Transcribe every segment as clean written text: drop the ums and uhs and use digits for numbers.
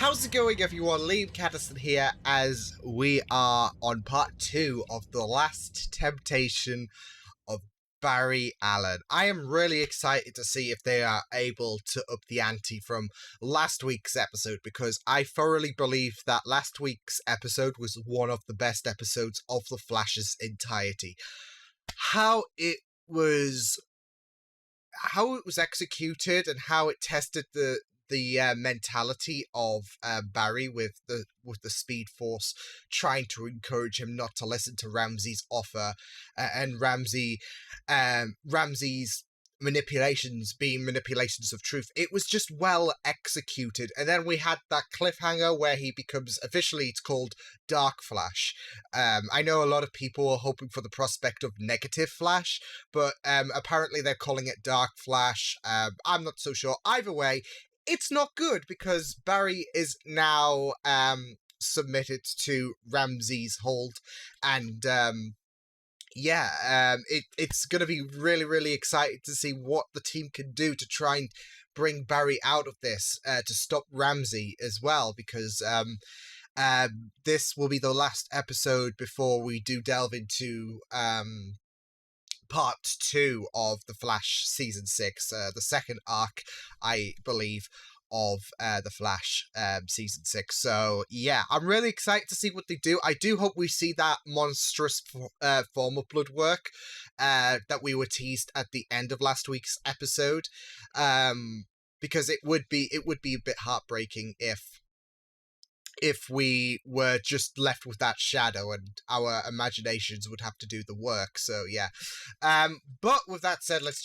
How's it going, everyone? Liam Catterson here, as we are on part 2 of The Last Temptation of Barry Allen. I am really excited to see if they are able to up the ante from last week's episode, because I thoroughly believe that last week's episode was one of the best episodes of The Flash's entirety. How it was executed and how it tested the mentality of Barry with the Speed Force, trying to encourage him not to listen to Ramsey's offer, and Ramsey's manipulations being manipulations of truth. It was just well executed. And then we had that cliffhanger where he becomes, officially it's called Dark Flash. I know a lot of people are hoping for the prospect of Negative Flash, but apparently they're calling it Dark Flash. I'm not so sure. Either way, it's not good, because Barry is now submitted to Ramsey's hold, and it's going to be really, really exciting to see what the team can do to try and bring Barry out of this, to stop Ramsey as well, because this will be the last episode before we do delve into part 2 of The Flash Season 6, the second arc, I believe, of The Flash Season 6. So, yeah, I'm really excited to see what they do. I do hope we see that monstrous form of Bloodwork that we were teased at the end of last week's episode, because it would be a bit heartbreaking if we were just left with that shadow and our imaginations would have to do the work. So yeah, but with that said, let's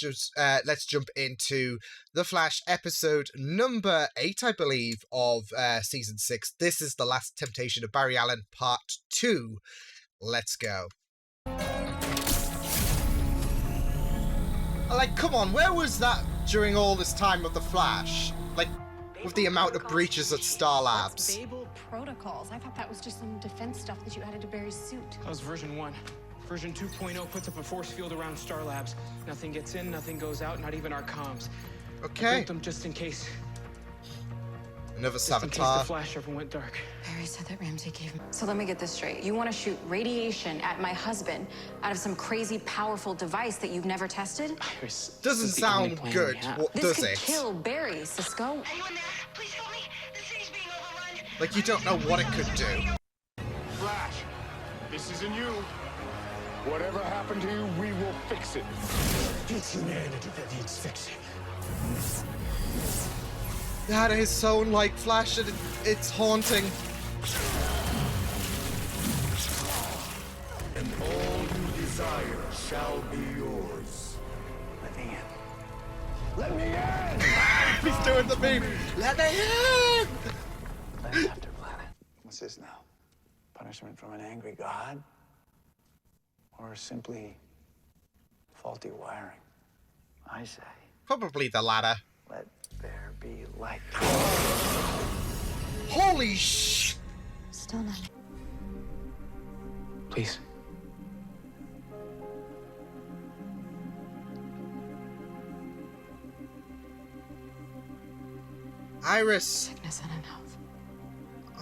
jump into The Flash episode number 8, I believe, of season 6. This is The Last Temptation of Barry Allen, part 2. Let's go. Like, come on, where was that during all this time of The Flash? Like, with the amount of breaches at Star Labs. Babel protocols. I thought that was just some defense stuff that you added to Barry's suit. That was version 1. Version 2.0 puts up a force field around Star Labs. Nothing gets in, nothing goes out, not even our comms. Okay. I built them just in case. Another just in case saboteur. the Flash ever went dark. Barry said that Ramsey gave him. So let me get this straight. You want to shoot radiation at my husband out of some crazy, powerful device that you've never tested? Doesn't sound good. What This does could it? kill Barry, Cisco. Anyone there? Please help me. The city's being overrun. Like, you don't know what it could do. Flash, this isn't you. Whatever happened to you, we will fix it. It's humanity that needs fixing. That is so like Flash, and it's haunting. And all you desire shall be yours. Let me in. Let me in! He's doing the meme. Let me in! Planet after planet. What's this now? Punishment from an angry god? Or simply faulty wiring? I say, Probably the latter. let there be light. Holy sh! Still not. Please. Iris. Sickness and health.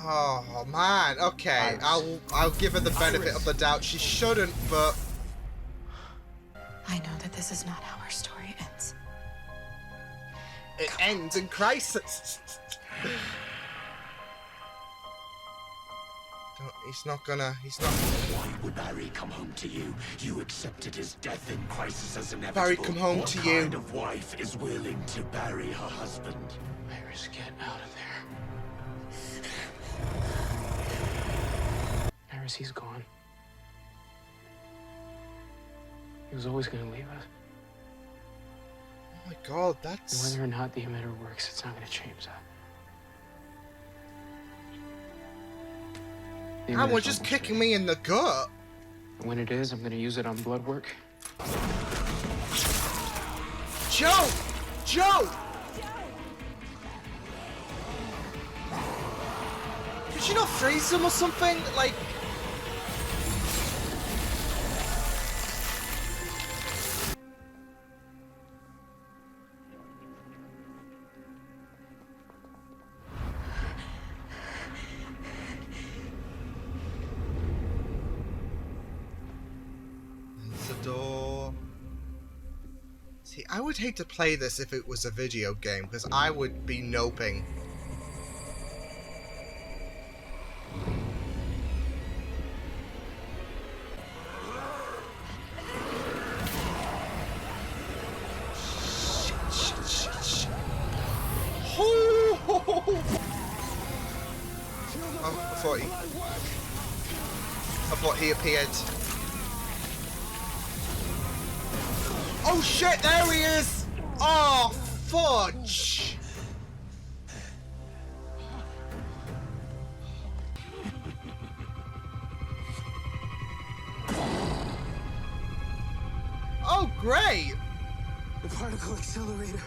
Oh man. Okay, Iris. I'll give her the benefit of the doubt. She shouldn't, but I know that this is not how our story ends. it ends in crisis. He's not. Why would Barry come home to you? You accepted his death in crisis as inevitable. Barry, come home what to you. What kind of wife is willing to bury her husband? Iris, get out of there. Iris, he's gone. He was always going to leave us. Oh my god, And that's... whether or not the emitter works, it's not going to change that. The Man, we're emitter's just almost kicking ready. me in the gut. And when it is, I'm going to use it on Bloodwork. Joe! Joe! Did you not freeze him or something? Like... I would hate to play this if it was a video game, because I would be noping. I thought he appeared. Oh shit, there he is! Oh, fudge! Oh, great! The particle accelerator.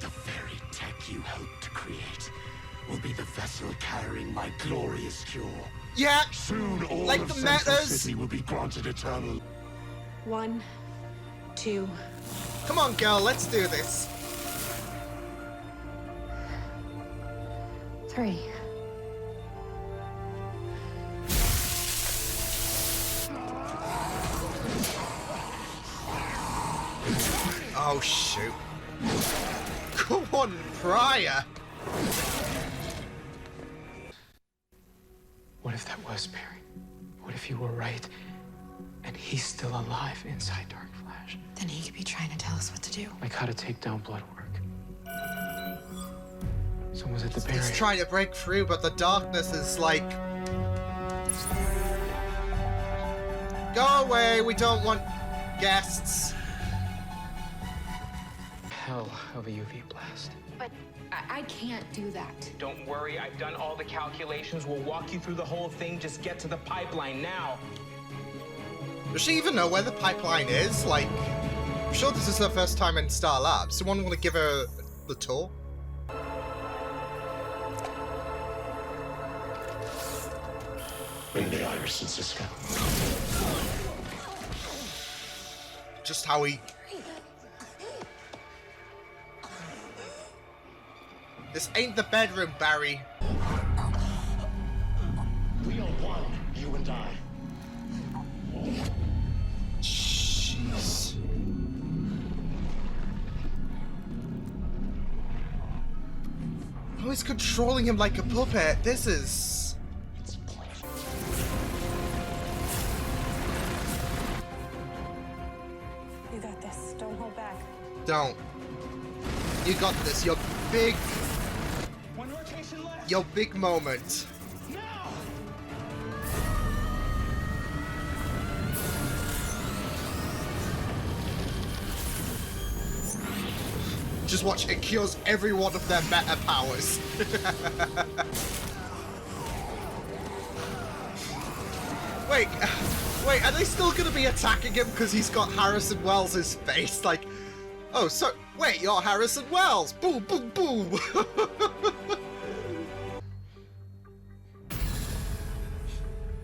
The very tech you helped to create will be the vessel carrying my glorious cure. Yeah! Soon all like of the Central metas. City will be granted eternal. 1, 2. Come on, girl, let's do this. 3. Oh, shoot. Come on, Pryor! What if that was Barry? What if you were right, and he's still alive inside Dark Flash? Then he could be trying to tell us what to do. Like how to take down Bloodwork. So was it the Barry? He's trying to break through, but the darkness is like... Go away, we don't want guests. Hell of a UV blast. But I can't do that. Don't worry, I've done all the calculations. We'll walk you through the whole thing. Just get to the pipeline now. Does she even know where the pipeline is? Like, I'm sure this is her first time in Star Labs. Someone want to give her the tour? Bring the Iris and Cisco. Just how he... This ain't the bedroom, Barry. We are one, you and I. Jeez. Oh, he's controlling him like a puppet. This is... You got this. Don't hold back. Don't. You got this. Your big... One rotation left. Your big moment. Now. Just watch, it cures every one of their meta powers. Wait, are they still gonna be attacking him because he's got Harrison Wells' face? Like, oh, so, wait, you're Harrison Wells! Boom, boom, boom!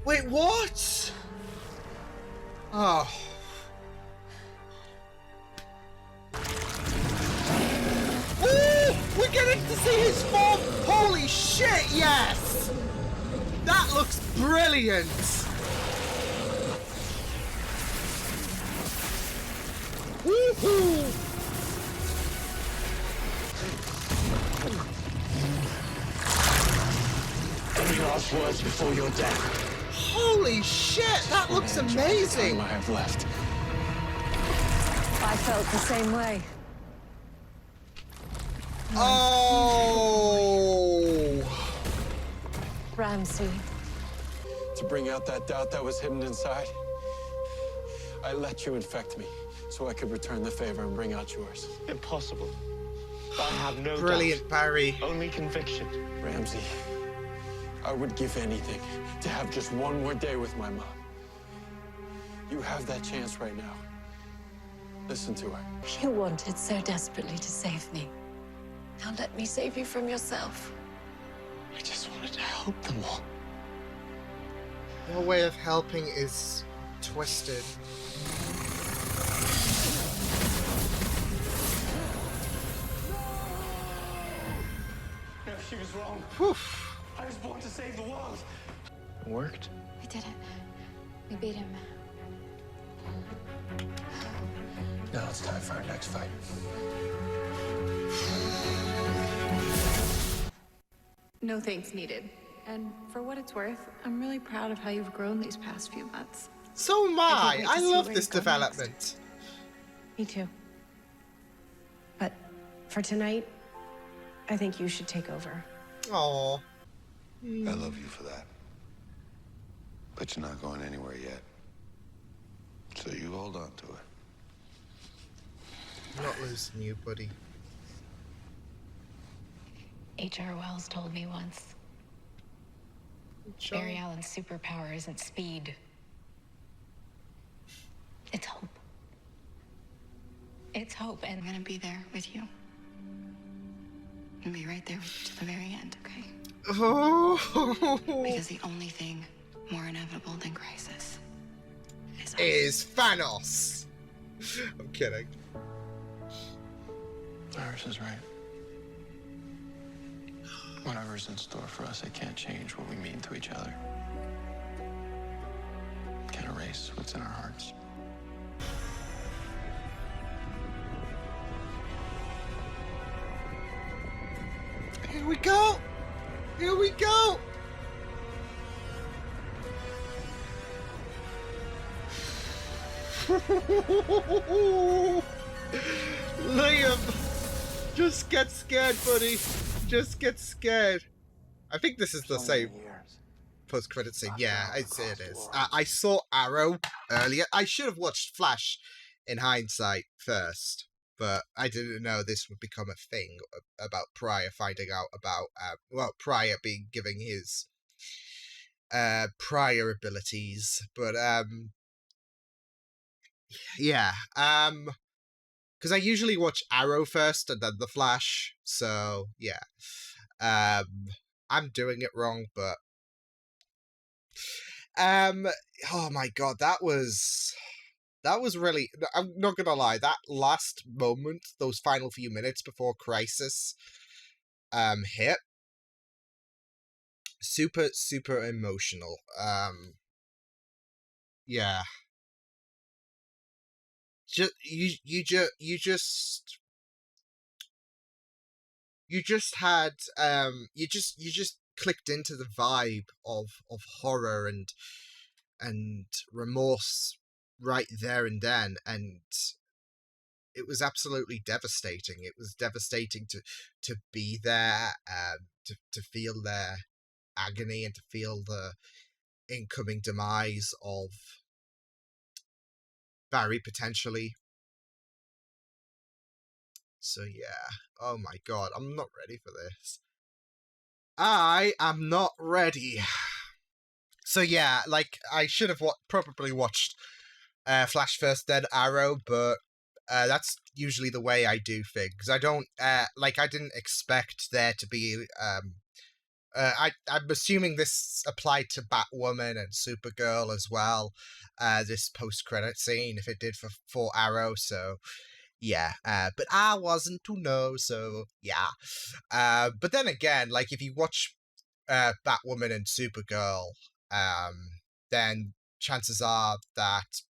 Wait, what? Oh. Ooh, we're getting to see his form! Holy shit, yes! That looks brilliant! Woohoo! Any last words before your death? Holy shit, that looks amazing! I have left. I felt the same way. Oh! Ramsey. To bring out that doubt that was hidden inside, I let you infect me so I could return the favor and bring out yours. Impossible. I have no Brilliant, doubt. Barry. Only conviction. Ramsey, I would give anything to have just one more day with my mom. You have that chance right now. Listen to her. You wanted so desperately to save me. Now let me save you from yourself. I just wanted to help them all. Your way of helping is twisted. No, she was wrong. Whew. I was born to save the world. It worked. We did it. We beat him. Now it's time for our next fight. No thanks needed. And for what it's worth, I'm really proud of how you've grown these past few months. So am I. can't wait to I see love where this you go development. Me too. But for tonight, I think you should take over. Aww. I love you for that. But you're not going anywhere yet. So you hold on to it. I'm not losing you, buddy. H.R. Wells told me once, Barry Allen's superpower isn't speed. It's hope. It's hope, and I'm gonna be there with you. And be right there with you to the very end, okay? Oh. Because the only thing more inevitable than crisis is us. Is Thanos. I'm kidding. Iris is right. Whatever's in store for us, it can't change what we mean to each other. Can't erase what's in our hearts. Here we go. Here we go. Liam, just get scared, buddy. Just get scared. I think this is the same post-credit scene. Yeah, I'd say it is. I saw Arrow earlier. I should have watched Flash in hindsight first, but I didn't know this would become a thing about Pryor finding out about, Pryor being giving his Pryor abilities. But, yeah, because I usually watch Arrow first and then The Flash, so, yeah. I'm doing it wrong, but oh my god, that was really, I'm not gonna lie, that last moment, those final few minutes before Crisis hit, super emotional. Yeah, you just had you just clicked into the vibe of horror and remorse right there and then, and it was absolutely devastating. It was devastating to be there, to feel their agony and to feel the incoming demise of Barry, potentially. So yeah, oh my god, I'm not ready for this. I am not ready. So yeah, like, I should have probably watched Flash first, then Arrow, but that's usually the way I do things. I don't, I didn't expect there to be, I'm assuming this applied to Batwoman and Supergirl as well, this post-credit scene, if it did for Arrow, so yeah, but I wasn't to know, so yeah. But then again, like, if you watch Batwoman and Supergirl, then chances are that,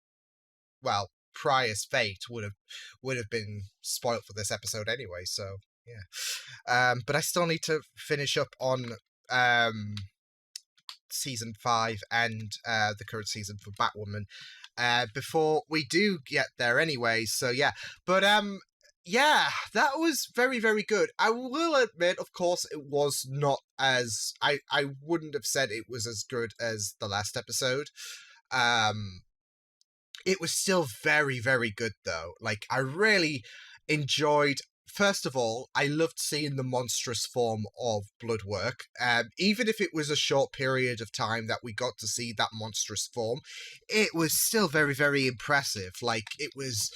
well, Pryor's fate would have been spoilt for this episode anyway, so yeah. But I still need to finish up on season 5 and the current season for Batwoman before we do get there anyway, so yeah. But yeah, that was very, very good. I will admit, of course, it was not as, I wouldn't have said it was as good as the last episode. It was still very, very good, though. Like, I really enjoyed, first of all, I loved seeing the monstrous form of Bloodwork. Even if it was a short period of time that we got to see that monstrous form, it was still very, very impressive. Like, it was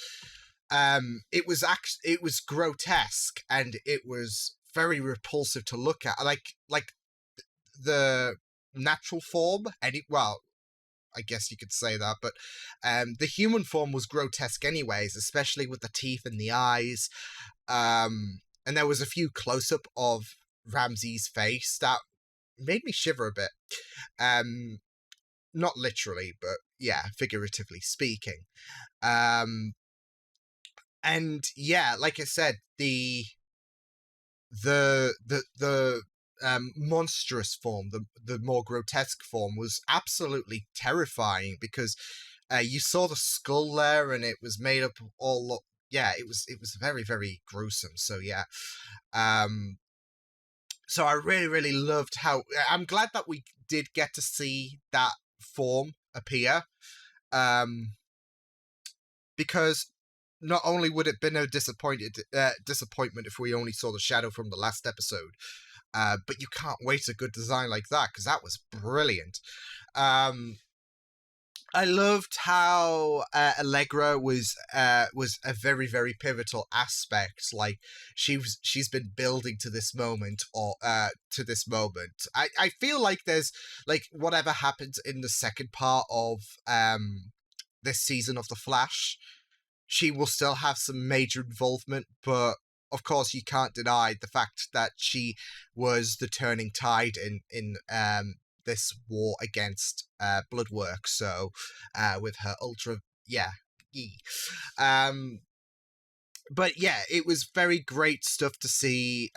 grotesque, and it was very repulsive to look at. Like the natural form, well, I guess you could say that, but the human form was grotesque anyways, especially with the teeth and the eyes. And there was a few close-up of Ramsey's face that made me shiver a bit. Not literally, but yeah, figuratively speaking. And yeah, like I said, the monstrous form, the more grotesque form, was absolutely terrifying because you saw the skull there, and it was made up of all. Yeah, it was very, very gruesome. So yeah, so I really loved how. I'm glad that we did get to see that form appear, because not only would it have been a disappointment if we only saw the shadow from the last episode, but you can't waste a good design like that, because that was brilliant. I loved how Allegra was a very, very pivotal aspect. Like she's been building to this moment, I feel like there's like whatever happens in the second part of this season of The Flash, she will still have some major involvement, but of course you can't deny the fact that she was the turning tide in this war against Bloodwork. So with her ultra, yeah, but yeah, it was very great stuff to see.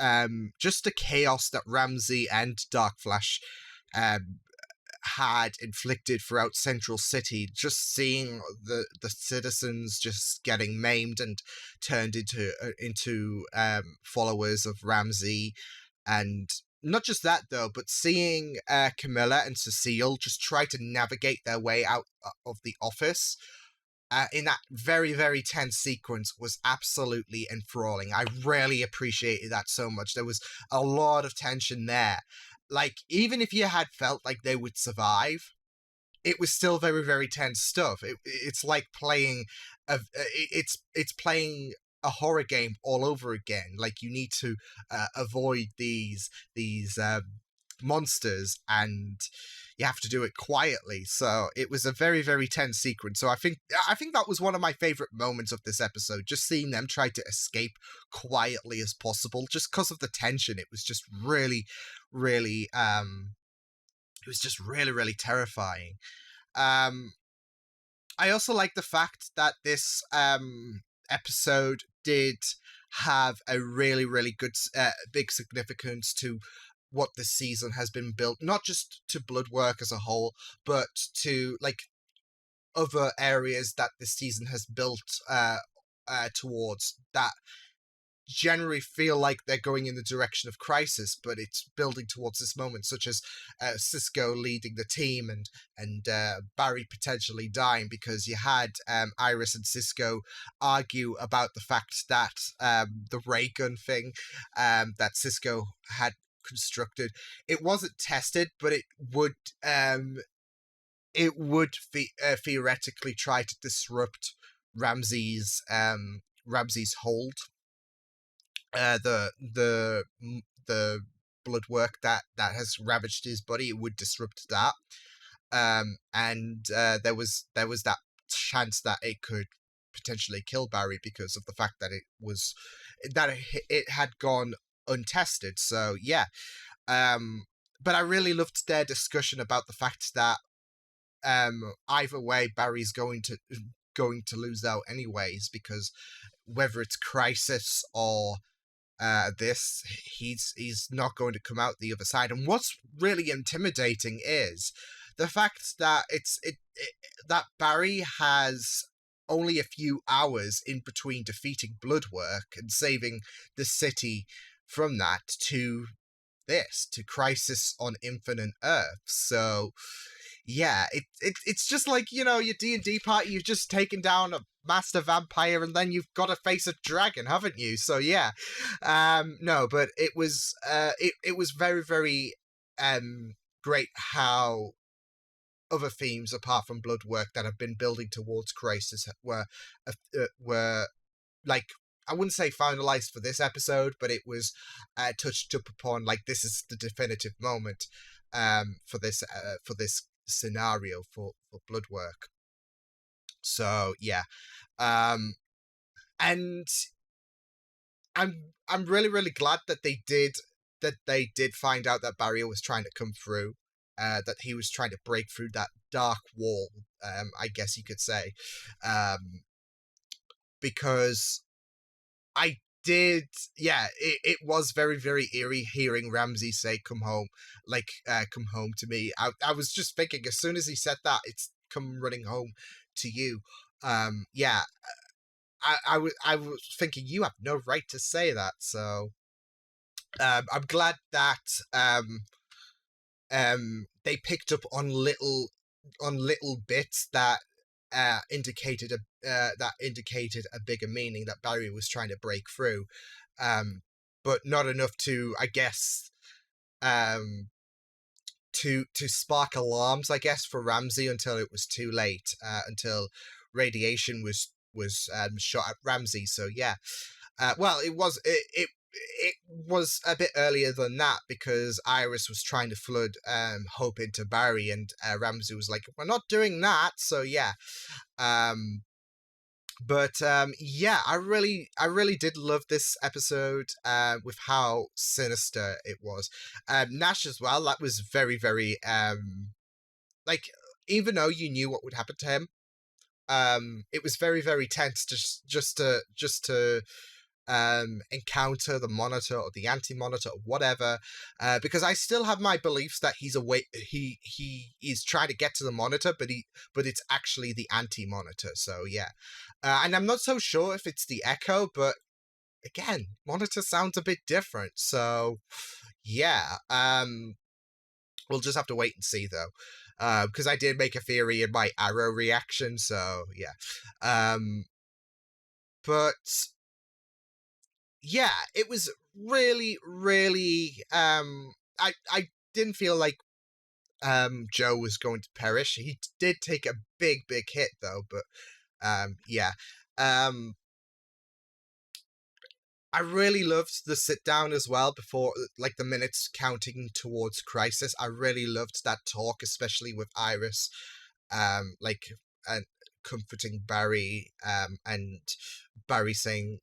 Just the chaos that Ramsey and Dark Flash had inflicted throughout Central City, just seeing the citizens just getting maimed and turned into followers of Ramsey. And not just that though, but seeing Camilla and Cecile just try to navigate their way out of the office in that very, very tense sequence was absolutely enthralling. I really appreciated that so much. There was a lot of tension there. Like, even if you had felt like they would survive, it was still very, very tense stuff. It's like playing it's playing a horror game all over again. Like, you need to avoid these monsters, and you have to do it quietly. So it was a very, very tense sequence. So I think that was one of my favorite moments of this episode, just seeing them try to escape quietly as possible, just because of the tension. It was just really, really it was just really, really terrifying. I also like the fact that this episode did have a really, really good big significance to what this season has been built, not just to Bloodwork as a whole, but to like other areas that this season has built towards, that generally feel like they're going in the direction of Crisis, but it's building towards this moment, such as Cisco leading the team and Barry potentially dying, because you had Iris and Cisco argue about the fact that the ray gun thing that Cisco had constructed, it wasn't tested, but it would theoretically try to disrupt Ramsey's hold. The blood work that has ravaged his body, it would disrupt that. And there was that chance that it could potentially kill Barry because of the fact that it had gone untested. So yeah, but I really loved their discussion about the fact that either way Barry's going to lose out anyways, because whether it's Crisis or this, he's not going to come out the other side. And what's really intimidating is the fact that that Barry has only a few hours in between defeating Bloodwork and saving the city from that to Crisis on Infinite Earth. So yeah, it's just like, your D&D party, you've just taken down a master vampire and then you've got to face a dragon, haven't you? So yeah, no, but it was it was very, very great how other themes apart from Bloodwork that have been building towards Crisis were like, I wouldn't say finalized for this episode, but it was touched up upon, like, this is the definitive moment for this scenario for Bloodwork. So yeah, and I'm really, really glad that they did find out that Barry was trying to come through, that he was trying to break through that dark wall, I guess you could say, because I did, yeah, it was very, very eerie hearing Ramsey say, come home, come home to me. I was just thinking, as soon as he said that, it's come running home to you. Yeah, I was thinking, you have no right to say that, so I'm glad that they picked up on little bits that indicated a bigger meaning that Barry was trying to break through, but not enough to, I guess, to spark alarms, I guess, for Ramsey until it was too late, until radiation was shot at Ramsey. So yeah, well, it was a bit earlier than that, because Iris was trying to flood hope into Barry, and Ramsey was like, "We're not doing that." So yeah, yeah, I really did love this episode, with how sinister it was. Nash as well. That was very, very like, even though you knew what would happen to him, it was very, very tense just to encounter the Monitor or the Anti-Monitor or whatever, because I still have my beliefs that he's away. He is trying to get to the Monitor, but it's actually the Anti-Monitor. So yeah, and I'm not so sure if it's the Echo, but again, Monitor sounds a bit different. So yeah, we'll just have to wait and see though. Because I did make a theory in my Arrow reaction, so yeah. But yeah, it was really, really, I didn't feel like Joe was going to perish. He did take a big, big hit though, but yeah. I really loved the sit down as well before, like, the minutes counting towards Crisis. I really loved that talk, especially with Iris, like, and comforting Barry, and Barry saying,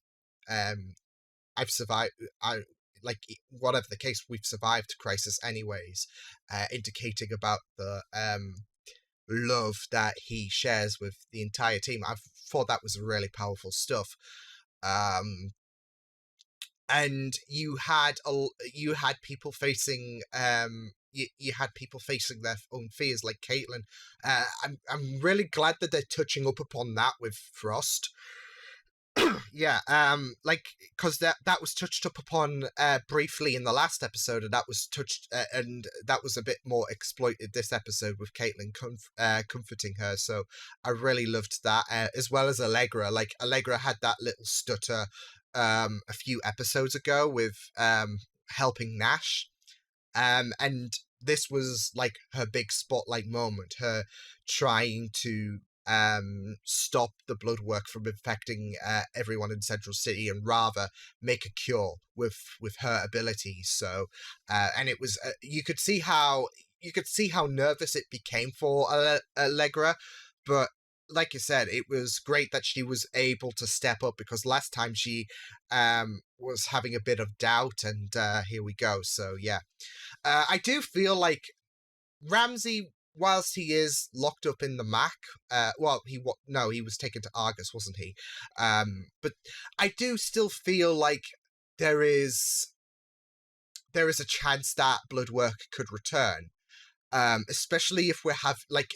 I've survived, like, whatever the case, we've survived Crisis anyways, indicating about the love that he shares with the entire team. I thought that was really powerful stuff. And you had people facing you had people facing their own fears, like Caitlin. I'm really glad that they're touching up upon that with Frost. Yeah, like, because that was touched up upon briefly in the last episode, and that was a bit more exploited this episode with Caitlin comforting her. So I really loved that, as well as Allegra. Like, Allegra had that little stutter a few episodes ago with helping Nash, and this was like her big spotlight moment, her trying to stop the Bloodwork from infecting everyone in Central City, and rather make a cure with her abilities. So and it was you could see how nervous it became for Allegra, but like you said, it was great that she was able to step up, because last time she was having a bit of doubt, and here we go. So yeah, I do feel like Ramsey, whilst he is locked up in the Mac, he was taken to Argus, wasn't he? But I do still feel like there is a chance that Bloodwork could return. Especially if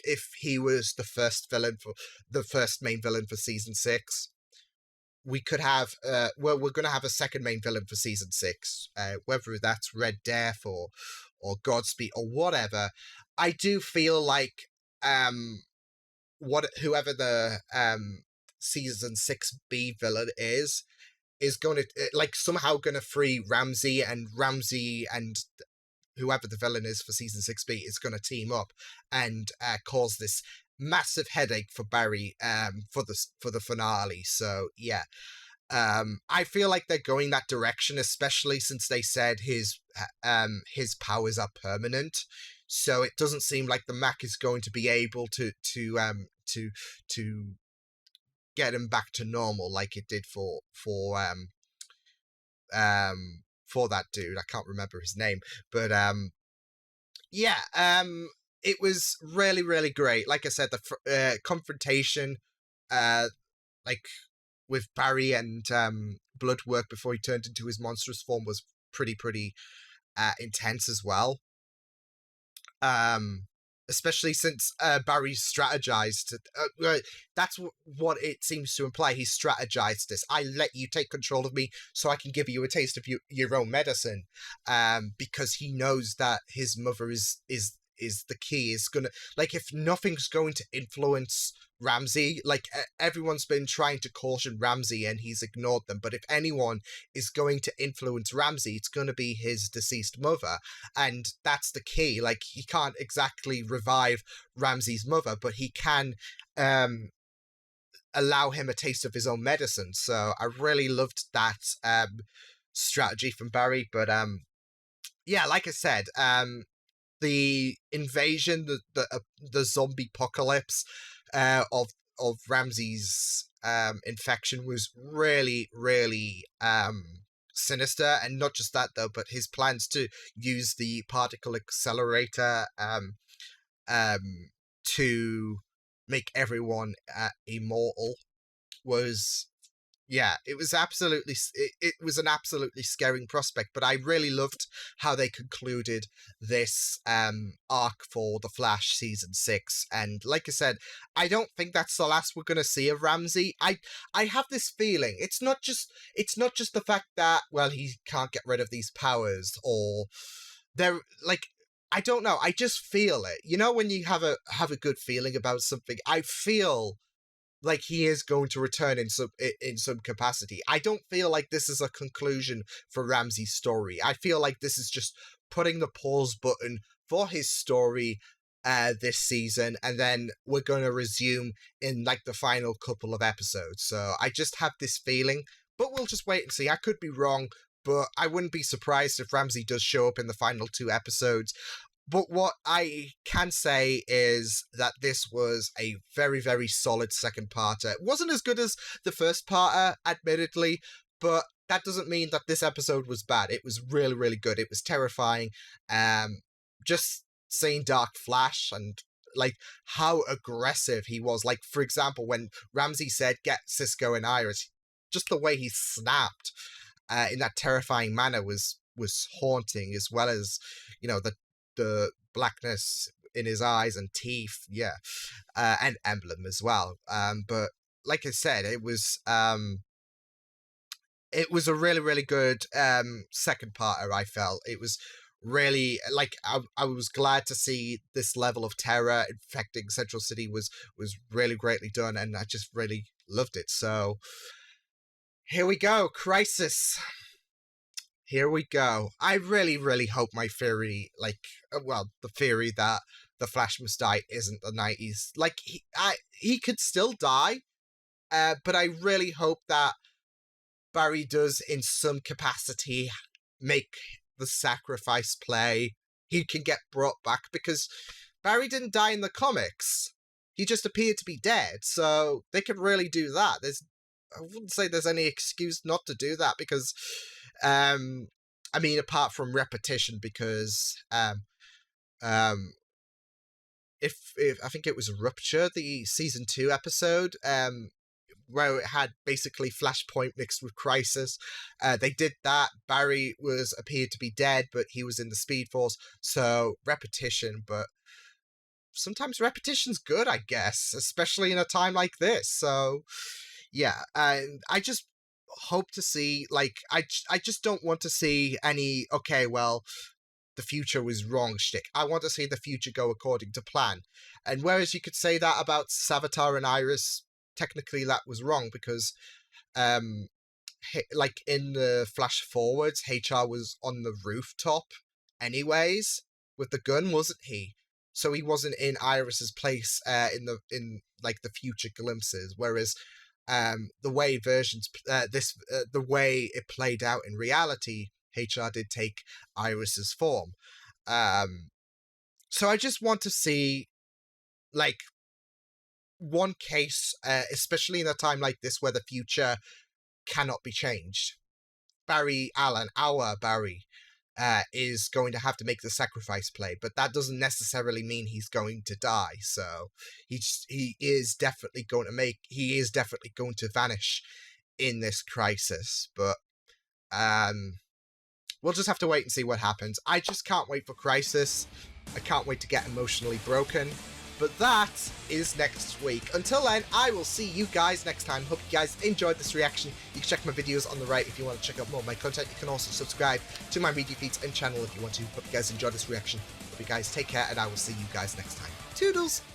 if he was the first main villain for season 6, we could have we're going to have a second main villain for season 6, whether that's Red Death or Godspeed or whatever. I do feel like whoever the season 6B villain is going to somehow going to free Ramsey, and whoever the villain is for season 6B is going to team up and cause this massive headache for Barry for the finale. So yeah, I feel like they're going that direction, especially since they said his powers are permanent. So it doesn't seem like the Mac is going to be able to get him back to normal like it did for that dude. I can't remember his name, but yeah, it was really, really great. Like I said, the confrontation, like with Barry and Bloodwork before he turned into his monstrous form was pretty intense as well. Especially since Barry strategized. That's what it seems to imply. He strategized this. I let you take control of me so I can give you a taste of your own medicine. Because he knows that his mother is the key. Is gonna, like, if nothing's going to influence Ramsey, like, everyone's been trying to caution Ramsey and he's ignored them, but if anyone is going to influence Ramsey, it's going to be his deceased mother, and that's the key. Like, he can't exactly revive Ramsey's mother, but he can allow him a taste of his own medicine. So I really loved that strategy from Barry. But yeah, like I said, the invasion, the zombie apocalypse of Ramsey's infection was really sinister. And not just that though, but his plans to use the particle accelerator to make everyone immortal was, yeah, it was absolutely, it was an absolutely scaring prospect. But I really loved how they concluded this arc for The Flash season 6. And like I said, I don't think that's the last we're going to see of Ramsey. I have this feeling it's not just the fact that, well, he can't get rid of these powers, or they're like, I don't know. I just feel it. You know, when you have a good feeling about something, I feel like he is going to return in some capacity. I don't feel like this is a conclusion for Ramsey's story. I feel like this is just putting the pause button for his story this season, and then we're going to resume in like the final couple of episodes. So I just have this feeling, but we'll just wait and see. I could be wrong, but I wouldn't be surprised if Ramsey does show up in the final 2 episodes. But what I can say is that this was a very solid second parter. It wasn't as good as the first parter, admittedly, but that doesn't mean that this episode was bad. It was really good. It was terrifying. Just seeing Dark Flash and like how aggressive he was. Like, for example, when Ramsey said, "Get Cisco and Iris," just the way he snapped in that terrifying manner was haunting, as well as, you know, the blackness in his eyes and teeth, yeah, and Emblem as well. But like I said, it was a really good second parter. I felt it was really, like, I was glad to see this level of terror infecting Central City was really greatly done, and I just really loved it. So here we go, Crisis. Here we go. I really hope my theory, like, well, the theory that the Flash must die isn't the 90s. Like, he could still die, but I really hope that Barry does, in some capacity, make the sacrifice play. He can get brought back, because Barry didn't die in the comics. He just appeared to be dead, so they could really do that. I wouldn't say there's any excuse not to do that, because I mean, apart from repetition, because if I think it was Rupture, the season 2 episode, where it had basically Flashpoint mixed with Crisis, they did that. Barry appeared to be dead, but he was in the Speed Force, so repetition. But sometimes repetition's good, I guess, especially in a time like this. So yeah, and I just hope to see, like, I just don't want to see any, okay, well, the future was wrong shtick. I want to see the future go according to plan. And whereas you could say that about Savitar and Iris, technically that was wrong, because like in the flash forwards, HR was on the rooftop anyways with the gun, wasn't he? So he wasn't in Iris's place in like the future glimpses. Whereas the way the way it played out in reality, HR did take Iris's form. So I just want to see, like, one case, especially in a time like this where the future cannot be changed. Barry Allen, our Barry, is going to have to make the sacrifice play, but that doesn't necessarily mean he's going to die. So he is definitely going to vanish in this crisis. But we'll just have to wait and see what happens. I just can't wait for Crisis. I can't wait to get emotionally broken. But that is next week. Until then, I will see you guys next time. Hope you guys enjoyed this reaction. You can check my videos on the right if you want to check out more of my content. You can also subscribe to my media feeds and channel if you want to. Hope you guys enjoyed this reaction. Hope you guys take care, and I will see you guys next time. Toodles!